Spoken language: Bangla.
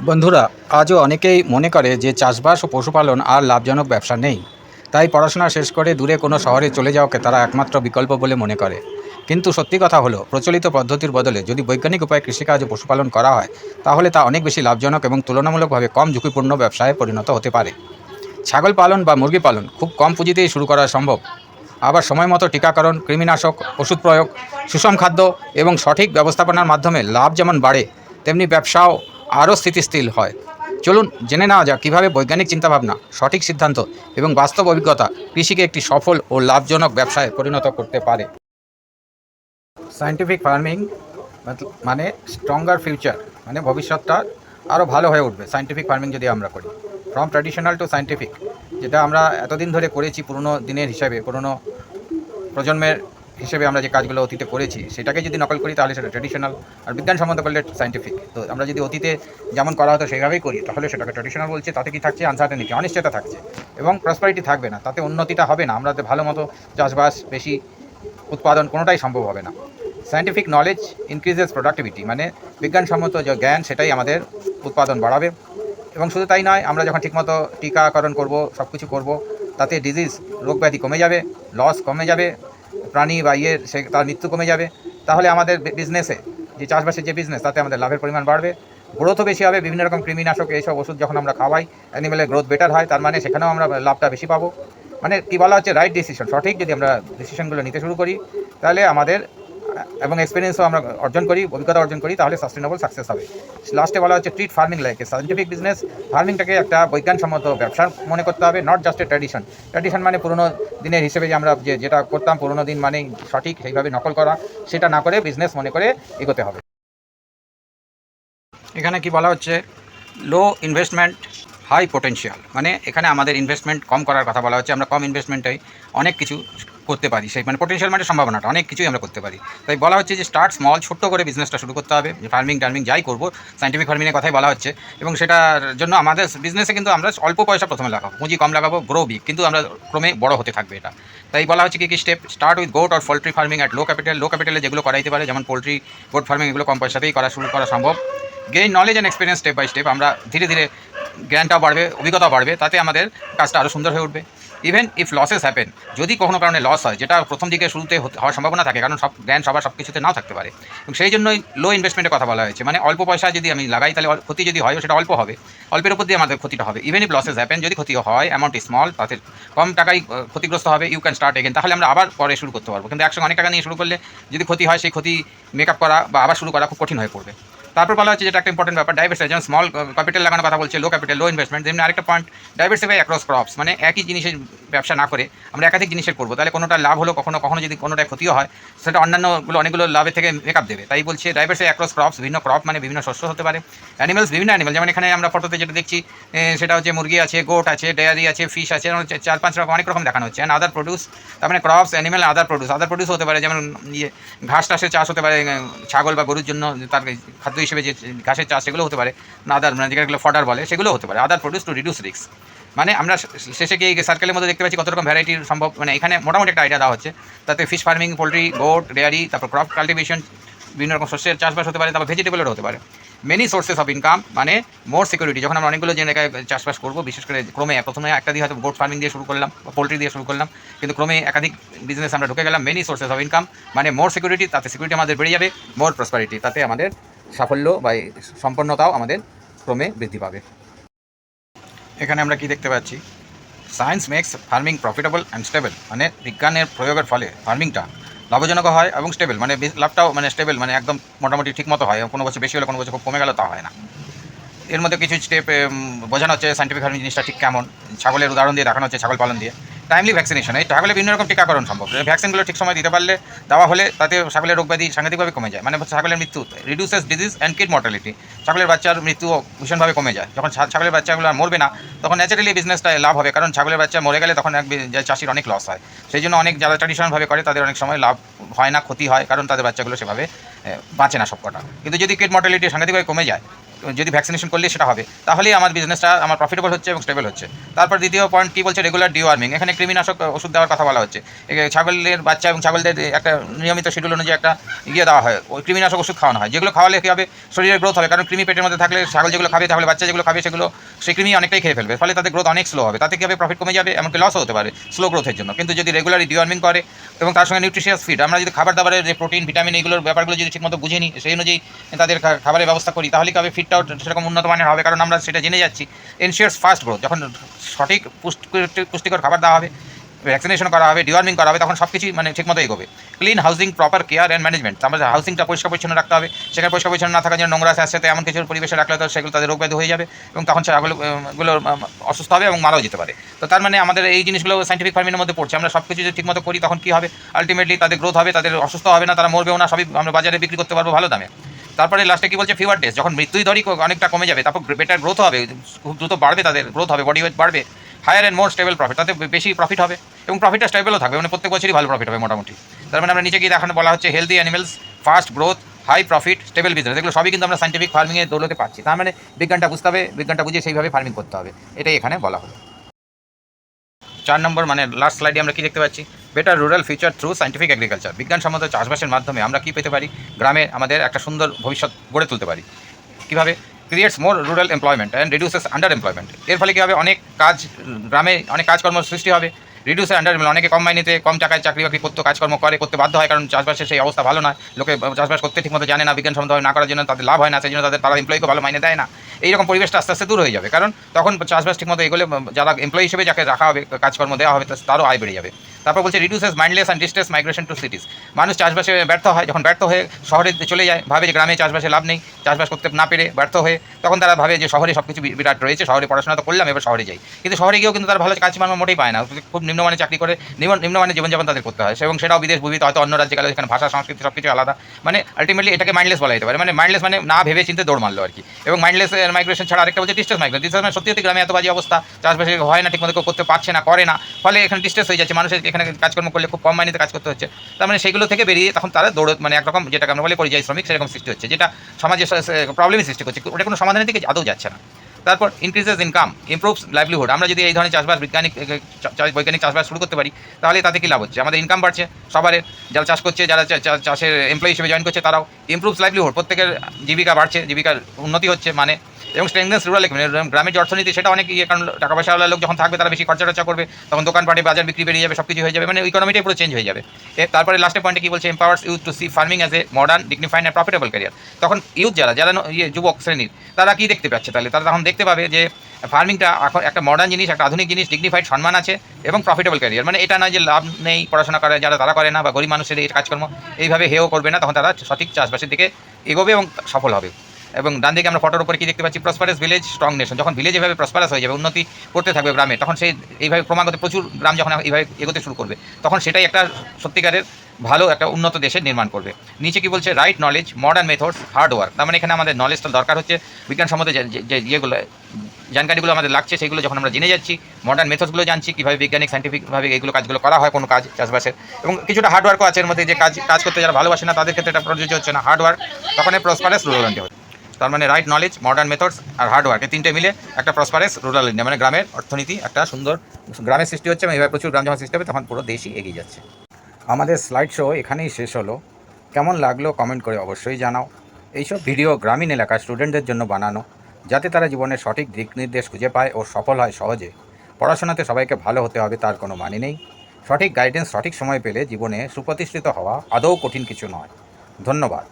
বন্ধুরা, আজও অনেকেই মনে করে যে চাষবাস ও পশুপালন আর লাভজনক ব্যবসা নেই। তাই পড়াশোনা শেষ করে দূরে কোনো শহরে চলে যাওয়াকে তারা একমাত্র বিকল্প বলে মনে করে। কিন্তু সত্যি কথা হলো, প্রচলিত পদ্ধতির বদলে যদি বৈজ্ঞানিক উপায়ে কৃষিকাজ ও পশুপালন করা হয়, তাহলে তা অনেক বেশি লাভজনক এবং তুলনামূলকভাবে কম ঝুঁকিপূর্ণ ব্যবসায় পরিণত হতে পারে। ছাগল পালন বা মুরগি পালন খুব কম পুঁজিতেই শুরু করা সম্ভব। আবার সময় মতো টিকাকরণ, কৃমিনাশক, ওষুধ প্রয়োগ, সুষম খাদ্য এবং সঠিক ব্যবস্থাপনার মাধ্যমে লাভ যেমন বাড়ে, তেমনি ব্যবসাও আরও স্থিতিশীল হয়। চলুন জেনে নেওয়া যাক কীভাবে বৈজ্ঞানিক চিন্তাভাবনা, সঠিক সিদ্ধান্ত এবং বাস্তব অভিজ্ঞতা কৃষিকে একটি সফল ও লাভজনক ব্যবসায় পরিণত করতে পারে। সায়েন্টিফিক ফার্মিং মানে স্ট্রঙ্গার ফিউচার, মানে ভবিষ্যৎটা আরও ভালো হয়ে উঠবে সায়েন্টিফিক ফার্মিং যদি আমরা করি। ফ্রম ট্র্যাডিশনাল টু সায়েন্টিফিক, যেটা আমরা এতদিন ধরে করেছি পুরনো দিনের হিসাবে, পুরনো প্রজন্মের হিসেবে আমরা যে কাজগুলো অতীতে করেছি সেটাকে যদি নকল করি তাহলে সেটা ট্র্যাডিশনাল, আর বিজ্ঞানসম্মত করলে সায়েন্টিফিক। তো আমরা যদি অতীতে যেমন করা হতো সেইভাবেই করি তাহলে সেটাকে ট্র্যাডিশনাল বলছে। তাতে কি থাকছে? আনসার্টেনিটি, অনিশ্চয়তা থাকছে এবং প্রসপারিটি থাকবে না, তাতে উন্নতিটা হবে না, আমরা ভালো মতো চাষবাস, বেশি উৎপাদন কোনোটাই সম্ভব হবে না। সায়েন্টিফিক নলেজ ইনক্রিজেস প্রোডাক্টিভিটি, মানে বিজ্ঞানসম্মত যে জ্ঞান সেটাই আমাদের উৎপাদন বাড়াবে। এবং শুধু তাই নয়, আমরা যখন ঠিকমতো টিকাকরণ করব, সব কিছু করবো, তাতে ডিজিজ, রোগব্যাধি কমে যাবে, লস কমে যাবে, প্রাণী বা তার মৃত্যু কমে যাবে। তাহলে আমাদের বিজনেসে, যে চাষবাসের যে বিজনেস, তাতে আমাদের লাভের পরিমাণ বাড়বে, গ্রোথও বেশি হবে। বিভিন্ন রকম কৃমিনাশক এইসব ওষুধ যখন আমরা খাওয়াই, অ্যানিমেলের গ্রোথ বেটার হয়, তার মানে সেখানেও আমরা লাভটা বেশি পাবো। মানে কী বলা হচ্ছে, রাইট ডিসিশন, সঠিক যদি আমরা ডিসিশনগুলো নিতে শুরু করি তাহলে আমাদের, এবং এক্সপিরিয়েন্সও আমরা অর্জন করি, অভিজ্ঞতা অর্জন করি, তাহলে সাস্টেনেবল সাকসেস হবে। লাস্টে বলা হচ্ছে treat farming like a scientific business. ফার্মিংটাকে একটা বৈজ্ঞানসম্মত ব্যবসা মনে করতে হবে, not just a tradition. Tradition মানে পুরোনো দিনের হিসেবে যে আমরা যেটা করতাম পুরোনো দিন, মানে সঠিক সেইভাবে নকল করা, সেটা না করে বিজনেস মনে করে এগোতে হবে। এখানে কি বলা হচ্ছে, লো ইনভেস্টমেন্ট হাই পোটেনশিয়াল, মানে এখানে আমাদের ইনভেস্টমেন্ট কম করার কথা বলা হচ্ছে। আমরা কম ইনভেস্টমেন্টেই অনেক কিছু করতে পারি, সেই মানে পোটেনশিয়াল মানে সম্ভাবনাটা, অনেক কিছুই আমরা করতে পারি। তাই বলা হচ্ছে যে স্টার্ট স্মল, ছোট্ট করে বিজনেসটা শুরু করতে হবে। ফার্মিং টার্মিং যাই করবো, সায়েন্টিফিক ফার্মিংয়ের কথাই বলা হচ্ছে। এবং সেটার জন্য আমাদের বিজনেসে কিন্তু আমরা অল্প পয়সা প্রথমে লাগাবো, পুঁজি কম লাগাবো, গ্রো বিগ, কিন্তু আমরা ক্রমে বড় হতে থাকবে এটা। তাই বলা হচ্ছে কি step, start with goat or poultry farming at low capital. Low ক্যাপিটালে যেগুলো করাইতে পারে, যেমন পোলট্রি, গোট ফার্মিং, এগুলো কম পয়সাতেই শুরু করা সম্ভব। Gain knowledge and experience step by step, আমরা ধীরে ধীরে জ্ঞানটাও বাড়বে, অভিজ্ঞতাও বাড়বে, তাতে আমাদের কাজটা আরও সুন্দর হয়ে উঠবে। ইভেন ইফ লসেস হ্যাপেন, যদি কোনো কারণে লস হয়, যেটা প্রথম দিকে শুরুতে হওয়ার সম্ভাবনা থাকে, কারণ সব জ্ঞান সবার সব কিছুতে নাও থাকতে পারে, এবং সেই জন্যই লো ইনভেস্টমেন্টের কথা বলা হয়েছে। মানে অল্প পয়সা যদি আমি লাগাই তাহলে ক্ষতি যদি হয় সেটা অল্প হবে, অল্পের উপর দিয়ে আমাদের ক্ষতিটা হবে। ইভেন ইফ লসেস হ্যাপেন, যদি ক্ষতি হয়, অ্যামাউন্ট ইজ স্মল, তাতে কম টাকাই ক্ষতিগ্রস্ত হবে, ইউ ক্যান স্টার্ট এগেন, তাহলে আমরা আবার পরে শুরু করতে পারবো। কিন্তু একসঙ্গে অনেক টাকা নিয়ে শুরু করলে যদি ক্ষতি হয়, সেই ক্ষতি মেকআপ করা বা আবার শুরু করা খুব কঠিন হয়ে পড়বে। তারপর বলা হচ্ছে, যেটা একটা ইম্পর্টেন্ট ব্যাপার, ডাইভার্সিফাই। যেমন স্মল ক্যাপিটাল লাগানোর কথা বলছে, লো ক্যাপিটাল, লো ইনভেস্টমেন্ট। যেমনি আরেকটা পয়েন্ট, ডাইভার্সিফাই অ্যাক্রস ক্রপস, মানে একই জিনিসের ব্যবসা না করে আমরা একাধিক জিনিসের করবো, তাহলে কোনোটা লাভ হলো, কখনো কখনো যদি কোনোটা ক্ষতিও হয়, সেটা অন্যান্যগুলো অনেকগুলো লাভের থেকে মেকআপ দেবে। তাই বলছে ডাইভার্সিফাই অ্যাক্রস ক্রপস, বিভিন্ন ক্রপ মানে বিভিন্ন শস্য হতে পারে। অ্যানিমেলস, বিভিন্ন অ্যানিমেল, যেমন এখানে আমরা ফটোতে যেটা দেখছি, সেটা হচ্ছে মুরগি আছে, গোট আছে, ডেয়ারি আছে, ফিশ আছে, 4-5 রকম, অনেক রকম দেখানো হচ্ছে। অ্যান্ড আদার প্রডিউস, তার মানে ক্রপস, অ্যানিমেল, আদার প্রডিউস। আদার প্রডিউস হতে পারে যেমন ঘাস টাসের চাষ হতে পারে, ছাগল বা গরুর জন্য তার খাদ্য হিসেবে যে ঘাসের চাষ, সেগুলো হতে পারে। আদার মানে যেগুলো ফডার বলে, সেগুলো হতে পারে। আদার প্রডিউস টু রিডিউস রিস্ক, মানে আমরা শেষে গিয়ে সার্কেলের মধ্যে দেখতে পাচ্ছি কত রকম ভ্যারাইটি সম্ভব। মানে এখানে মোটামুটি একটা আইডিয়া দেওয়া হচ্ছে, তাতে fish farming, poultry, goat, dairy, তারপর ক্রপ কাল্টিভেশন, বিভিন্ন রকম শস্যের চাষবাস হতে পারে, তারপর ভেজিটেবলেরও হতে পারে। মেনি সোর্সেস অফ ইনকাম, মানে মোর সিকিউরিটি। যখন আমরা অনেকগুলো জায়গায় চাষবাস করবো, বিশেষ করে ক্রমে প্রথমে একটা দিয়ে হয়তো গোট ফার্মিং দিয়ে শুরু করলাম বা পোলট্রি দিয়ে শুরু করলাম, কিন্তু ক্রমে একাধিক বিজনেস আমরা ঢুকে গেলাম। মেনি সোর্সেস অফ ইনকাম মানে মোর সিকিউরিটি, তাতে সিকিউরিটি আমাদের বেড়ে যাবে, মোর প্রসপারিটি, তাতে আমাদের সাফল্য বা সম্পন্নতাও আমাদের ক্রমে বৃদ্ধি পাবে। এখানে আমরা কি দেখতে পাচ্ছি, science makes farming profitable and stable, মানে বিজ্ঞানের প্রয়োগের ফলে ফার্মিংটা লাভজনক হয় এবং স্টেবল, মানে লাভটাও মানে স্টেবল, মানে একদম মোটামুটি ঠিক মতো হয়। কোনো বছর বেশি হলে, কোনো বছর খুব কমে গেল, তা হয় না। এর মধ্যে কিছু স্টেপ বোঝানো হচ্ছে সায়েন্টিফিক ফার্মিং জিনিসটা ঠিক কেমন। ছাগলের উদাহরণ দিয়ে দেখানো হচ্ছে, ছাগল পালন দিয়ে। টাইমলি ভ্যাকসিনেশন, এই ছাগলের বিভিন্ন রকম টিকাকরণ সম্ভব। ভ্যাকসিনগুলো ঠিক সময় দিতে পারলে, দেওয়া হলে, তাতে ছাগলের রোগব্যাধি সাংঘাতিকভাবে কমে যায়। মানে ছাগলের মৃত্যু, reduces disease and kid mortality, ছাগলের বাচ্চার মৃত্যু ভীষণভাবে কমে যায়। যখন ছাগলের বাচ্চাগুলো আর মরবে না, তখন ন্যাচারালি বিজনেসটা লাভ হবে, কারণ ছাগলের বাচ্চা মরে গেলে তখন চাষির অনেক লস হয়। সেই জন্য অনেক যারা ট্র্যাডিশনালভাবে করে তাদের অনেক সময় লাভ হয় না, ক্ষতি হয়, কারণ তাদের বাচ্চাগুলো সেভাবে বাঁচে না সবকটা। কিন্তু যদি কিড মর্টালিটি সাংঘাতিকভাবে কমে যায়, যদি ভ্যাকসিনেশন করলে সেটা হবে, তাহলেই আমার বিজনেসটা আমার প্রফিটেবল হচ্ছে এবং স্টেবল হচ্ছে। তারপর দ্বিতীয় পয়েন্ট কী বলছে, রেগুলার ডিওয়ার্মিং। এখানে কৃমিনাশক ওষুধ দেওয়ার কথা বলা হচ্ছে। ছাগলের বাচ্চা এবং ছাগলদের একটা নিয়মিত শিডিউল অনুযায়ী একটা দেওয়া হয়, ওই কৃমিনাশক ওষুধ খাওয়ানো হয়, যেগুলো খাওয়ালে কী হবে, শরীরের গ্রোথ হবে। কারণ কৃমি পেটের মধ্যে থাকলে ছাগল যেগুলো খাবে, তাহলে বাচ্চা যেগুলো খাবে সেগুলো সেই কৃমি অনেকটাই খেয়ে ফেলবে, ফলে তাদের গ্রোথ অনেক স্লো হবে। তাতে কী হবে, প্রফিট কমে যাবে, এমনকি লসও হতে পারে স্লো গ্রোথের জন্য। কিন্তু যদি রেগুলারলি ডিওয়ার্মিং করে এবং তার সঙ্গে নিউট্রিশিয়াস ফিড, আমরা যদি খাবার দাবারের যে প্রোটিন ভিটামিন এইগুলোর ব্যাপারগুলো যদি ঠিকমতো বুঝে নিই, সেই অনুযায়ী তাদের খাবারের ব্যবস্থা করি, তাহলে কী হবে, ফিডটাও সেরকম উন্নত মানের হবে। কারণ আমরা সেটা জেনে যাচ্ছি, এনশিওরস ফাস্ট গ্রোথ। যখন সঠিক পুষ্টিকর খাবার দেওয়া হবে, ভ্যাকসিনেশন করা হবে, ডিওয়ার্মিং করা হবে, তখন সব কিছুই মানে ঠিকমতো এগোবে। Clean housing, proper care and management. আমাদের হাউসিংটা পরিষ্কার পরিচ্ছন্ন রাখতে হবে। সেখানে পরিষ্কার পরিচ্ছন্ন না থাকার জন্য নোংরা সাথে এমন কিছু পরিবেশে রাখলে তো সেগুলো তাদের রোগ ব্যাধি হয়ে যাবে এবং তখন ছাগলগুলো অসুস্থ হবে এবং মারাও যেতে পারে। তো তার মানে আমাদের এই জিনিসগুলো সাইন্টিফিক ফার্মিংয়ের মধ্যে পড়ছে। আমরা সব কিছু যদি ঠিকমতো করি, তখন কী হবে, আলটিমেটলি তাদের গ্রোথ হবে, তাদের অসুস্থ হবে না, তারা মরবেও না, সবই আমরা বাজারে বিক্রি করতে পারবো ভালো দামে। তারপরে লাস্টে কী বলছে, ফিভার ডেজ। যখন মৃত্যুই ধরি অনেকটা কমে যাবে, তারপর বেটার গ্রোথ হবে, খুব দ্রুত বাড়বে, তাদের গ্রোথ হবে, বডি ওয়েট বাড়বে, higher and more stable profit, তাতে বেশি প্রফিট হবে এবং প্রফিটটা স্টেবলও থাকবে, মানে প্রত্যেক বছরই ভালো প্রফিট হবে মোটামুটি। তার মানে আমরা নিচে গিয়ে দেখানো বলা হচ্ছে healthy animals, fast growth, high profit, stable business. এগুলো সবই কিন্তু আমরা সাইন্টিফিক ফার্মিংয়ের দৌলতে পাচ্ছি। তার মানে বিজ্ঞানটা বুঝতে হবে, বিজ্ঞানটা বুঝে সেইভাবে ফার্মিং করতে হবে, এটাই এখানে বলা হলো। 4 নম্বর মানে লাস্ট স্লাইডে আমরা কী দেখতে পাচ্ছি, better rural future through scientific agriculture. বিজ্ঞানসম্মত চাষবাসের মাধ্যমে আমরা কী পেতে পারি, গ্রামে আমাদের একটা সুন্দর ভবিষ্যৎ গড়ে তুলতে পারি। কীভাবে, creates more rural employment and reduces under employment. এর ফলে কী হবে, অনেক কাজ, গ্রামে অনেক কাজকর্ম সৃষ্টি হবে। রিডিউস আন্ডার এমপ্লয়মেন্ট, অনেকে কম মাইনেতে কম টাকায় চাকরি বাকরি করতে কাজকর্ম করতে বাধ্য হয়, কারণ চাষবাসের সেই অবস্থা ভালো নয়, লোকে চাষবাস করতে ঠিকমতো জানে না, বিজ্ঞানসম্মতভাবে না করার জন্য তাদের লাভ হয় না, সেই জন্য তারা এমপ্লয়িকে ভালো মাইনে দেয় না। এইরকম পরিবেশটা আস্তে আস্তে দূর হয়ে যাবে, কারণ তখন চাষবাস ঠিকমতো এগোলে যারা এমপ্লয়ি হিসেবে যাকে রাখা হবে, কাজকর্ম দেওয়া হবে, তারও আয় বেড়ে যাবে। তারপর বলছে reduces mindless and distress migration to cities. মানুষ চাষবাসে ব্যর্থ হয়, যখন ব্যর্থ হয়ে শহরে চলে যায়, ভাবে যে গ্রামে চাষবাসে লাভ নেই, চাষবাস করতে না পেরে ব্যর্থ হয়ে, তখন তারা ভাবে যে শহরে সব কিছু বিরাট রয়েছে, শহরে পড়াশোনা তো করলাম, এবার শহরে যাই। কিন্তু শহরে গিয়েও কিন্তু তারা ভালো কাজকর্ম মোটেই পায় না, খুব নিম্নমানের চাকরি করে নিম্নমানের জীবনযাপন তাদের করতে হয়, এবং সেটাও বিদেশ ভূমিতে, হয়তো অন্য রাজ্যে গেলে এখানে ভাষা সংস্কৃতি সব কিছু আলাদা। মানে আলটিমেটলি এটাকে মাইন্ডলেস বলা যেতে পারে। মানে মাইন্ডলেস মানে না ভেবে চিন্তে দৌড় মারলো আর কি। এবং মাইন্ডলেস মাইগ্রেশন ছাড়া আরেকটা বলছে ডিস্ট্রেস মাইগ্রেশন। ডিস্ট্রেস মানে সত্যি গ্রামে এত বাজে অবস্থা, চাষবাসে হয় না, ঠিকমতো কেউ করতে পারছে না, করে না, ফলে এখানে ডিস্ট্রেস হয়ে যাচ্ছে, মানুষের এখানে কাজকর্ম করলে খুব কম মাইনেতে কাজ করতে হচ্ছে। তার মানে সেগুলো থেকে বেরিয়ে তখন তারা দৌড়, মানে একরকম যেটাকে আমরা বলি পরিযায়ী শ্রমিক, সেরকম সৃষ্টি হচ্ছে, যেটা সমাজে প্রবলেমই সৃষ্টি করছে, ওটা কোনো সমাধানের দিকে আদৌ যাচ্ছে না। তারপর ইনক্রিজেস ইনকাম, ইমপ্রুভস লাইভলিহুড। আমরা যদি এই ধরনের চাষবাস বৈজ্ঞানিক চাষবাস শুরু করতে পারি, তাহলে তাতে কী লাভ হচ্ছে, আমাদের ইনকাম বাড়ছে, সবার যারা চাষ করছে, যারা চাষের এমপ্লয়ি হিসেবে জয়েন করছে, তারাও ইমপ্রুভস লাইভলিহুড, প্রত্যেকের জীবিকা বাড়ছে, জীবিকার উন্নতি হচ্ছে, মানে এবং স্ট্রেংথেন্স রুরাল ইকোনমি। গ্রামের যে অর্থনীতি সেটা অনেক কারণ টাকা পয়সাওয়ালা লোক যখন থাকবে, তারা বেশি খরচা টর্চা করবে, তখন দোকানপাটে বাজার বিক্রি বেরিয়ে যাবে, সব কিছু হয়ে যাবে, মানে ইকোনমিটাই পুরো চেঞ্জ হয়ে যাবে। তারপরে লাস্টের পয়েন্টে কী বলছে, empowers youth to see farming as a modern, dignified and profitable career. তখন ইউথ যারা যুবক শ্রেণীর, তারা কী দেখতে পাচ্ছে, তাহলে তারা তখন দেখতে পাবে যে ফার্মিংটা এখন একটা মডার্ন জিনিস, একটা আধুনিক জিনিস, ডিগনিফাইড, সম্মান আছে এবং প্রফিটেবল ক্যারিয়ার। মানে এটা নয় যে লাভ নেই, পড়াশোনা করে যারা তারা করে না, বা গরিব মানুষের এই কাজকর্ম এইভাবে হেও করবে না, তখন তারা সঠিক চাষবাসের দিকে এগোবে এবং সফল হবে। এবং ডান দিকে আমরা ফটোর উপরে কী দেখতে পাচ্ছি, প্রসপারাস ভিলেজ স্ট্রং নেশন। যখন ভিলেজ এভাবে প্রসপারাস হয়ে যাবে, উন্নতি করতে থাকবে গ্রামে, তখন সেই এইভাবে ক্রমাগত প্রচুর গ্রাম যখন এইভাবে এগোতে শুরু করবে, তখন সেটাই একটা সত্যিকারের ভালো একটা উন্নত দেশের নির্মাণ করবে। নিচে কি বলছে, right knowledge, modern methods, hard work. তার মানে এখানে আমাদের নলেজটা দরকার হচ্ছে, বিজ্ঞানসম্মত যে ইয়েগুলো জানকারিগুলো আমাদের লাগছে, সেগুলো যখন আমরা জেনে যাচ্ছি, মডার্ন মেথডসগুলো জানছি, কীভাবে বৈজ্ঞানিক সাইন্টিফিকভাবে এইগুলো কাজগুলো করা হয় কোনো কাজ চাষবাসের, এবং কিছুটা হার্ডওয়ার্কও আছে এর মধ্যে, যে কাজ করতে যারা ভালোবাসে না তাদের ক্ষেত্রে এটা প্রযোজ্য হচ্ছে না, হার্ডওয়ার্ক, তখন এই প্রসপারাস রুরাল ইন্ডিয়া হচ্ছে। তার মানে রাইট নলেজ, মডার্ন মেথডস আর হার্ডওয়ার্ক, এই তিনটে মিলে একটা প্রসপারাস রুরাল ইন্ডিয়া, মানে গ্রামের অর্থনীতি একটা সুন্দর গ্রামের সৃষ্টি হচ্ছে, এবং এবার প্রচুর গ্রাম যখন সৃষ্টি হবে, তখন পুরো দেশই এগিয়ে যাচ্ছে। আমাদের স্লাইড শো এখানেই শেষ হলো। কেমন লাগলো কমেন্ট করে অবশ্যই জানাও। এইসব ভিডিও গ্রামীণ এলাকার স্টুডেন্টদের জন্য বানানো, যাতে তারা জীবনের সঠিক দিক নির্দেশ খুঁজে পায় ও সফল হয় সহজে। পড়াশোনাতে সবাইকে ভালো হতে হবে তার কোনো মানে নেই, সঠিক গাইডেন্স সঠিক সময় পেলে জীবনে সুপ্রতিষ্ঠিত হওয়া আদৌ কঠিন কিছু নয়। ধন্যবাদ।